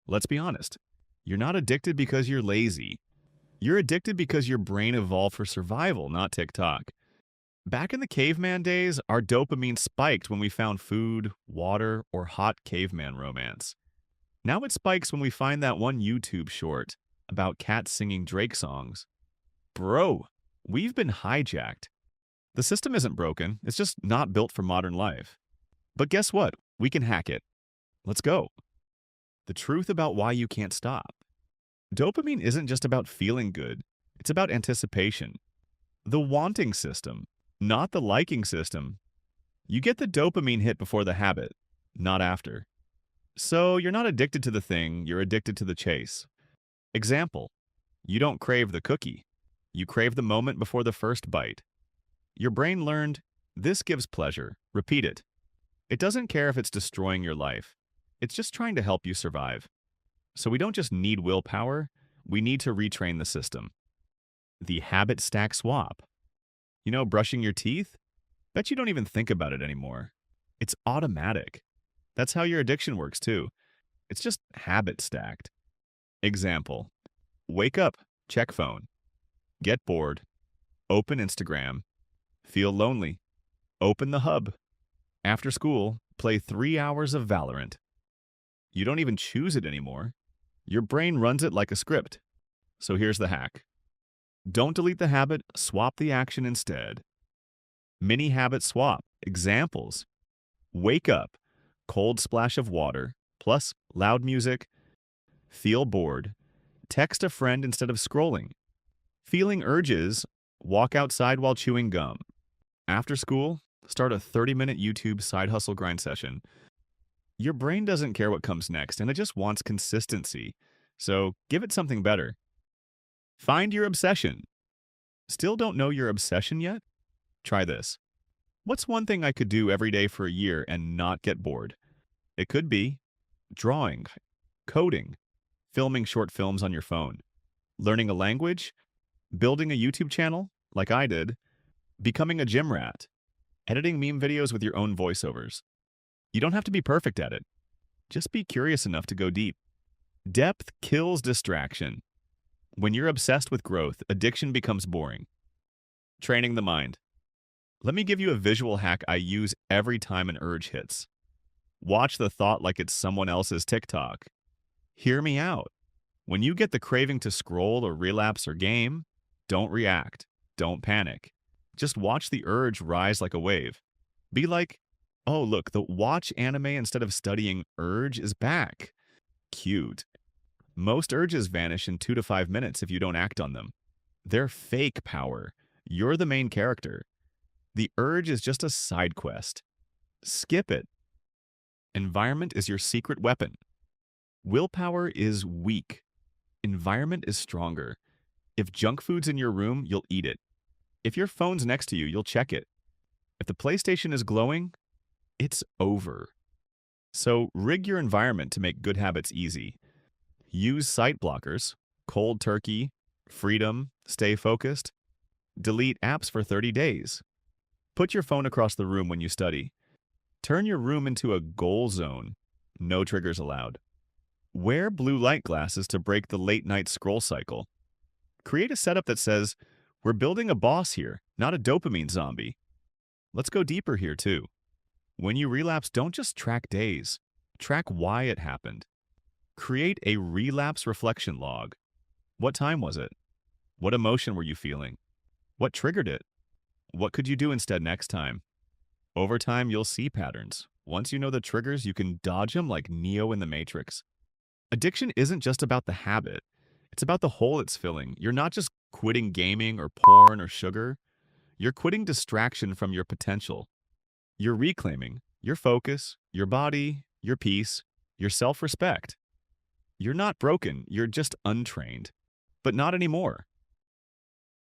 Let's be honest. You're not addicted because you're lazy. You're addicted because your brain evolved for survival, not TikTok. Back in the caveman days, our dopamine spiked when we found food, water, or hot caveman romance. Now it spikes when we find that one YouTube short about cats singing Drake songs. Bro, we've been hijacked. The system isn't broken, it's just not built for modern life. But guess what? We can hack it. Let's go. The truth about why you can't stop. Dopamine isn't just about feeling good, it's about anticipation. The wanting system, not the liking system. You get the dopamine hit before the habit, not after. So you're not addicted to the thing, you're addicted to the chase. Example, you don't crave the cookie. You crave the moment before the first bite. Your brain learned, this gives pleasure, repeat it. It doesn't care if it's destroying your life. It's just trying to help you survive. So we don't just need willpower, we need to retrain the system. The habit stack swap. You know, brushing your teeth? Bet you don't even think about it anymore. It's automatic. That's how your addiction works too. It's just habit stacked. Example, wake up, check phone. Get bored, open Instagram. Feel lonely, open the hub. After school, play 3 hours of Valorant. You don't even choose it anymore. Your brain runs it like a script. So here's the hack. Don't delete the habit, swap the action instead. Mini habit swap. Examples. Wake up, cold splash of water, plus loud music. Feel bored. Text a friend instead of scrolling. Feeling urges, walk outside while chewing gum. After school, start a 30-minute YouTube side hustle grind session. Your brain doesn't care what comes next, and it just wants consistency. So give it something better. Find your obsession. Still don't know your obsession yet? Try this. What's one thing I could do every day for a year and not get bored? It could be drawing, coding, filming short films on your phone, learning a language, building a YouTube channel, like I did, becoming a gym rat, editing meme videos with your own voiceovers. You don't have to be perfect at it. Just be curious enough to go deep. Depth kills distraction. When you're obsessed with growth, addiction becomes boring. Training the mind. Let me give you a visual hack I use every time an urge hits. Watch the thought like it's someone else's TikTok. Hear me out. When you get the craving to scroll or relapse or game, don't react. Don't panic. Just watch the urge rise like a wave. Be like, oh, look, the watch anime instead of studying urge is back. Cute. Most urges vanish in 2 to 5 minutes if you don't act on them. They're fake power. You're the main character. The urge is just a side quest. Skip it. Environment is your secret weapon. Willpower is weak. Environment is stronger. If junk food's in your room, you'll eat it. If your phone's next to you, you'll check it. If the PlayStation is glowing, it's over. So rig your environment to make good habits easy. Use site blockers, cold turkey, freedom, stay focused. Delete apps for 30 days. Put your phone across the room when you study. Turn your room into a goal zone. No triggers allowed. Wear blue light glasses to break the late night scroll cycle. Create a setup that says, we're building a boss here, not a dopamine zombie. Let's go deeper here too. When you relapse, don't just track days. Track why it happened. Create a relapse reflection log. What time was it? What emotion were you feeling? What triggered it? What could you do instead next time? Over time, you'll see patterns. Once you know the triggers, you can dodge them like Neo in the Matrix. Addiction isn't just about the habit. It's about the hole it's filling. You're not just quitting gaming or porn or sugar. You're quitting distraction from your potential. You're reclaiming your focus, your body, your peace, your self-respect. You're not broken, you're just untrained. But not anymore.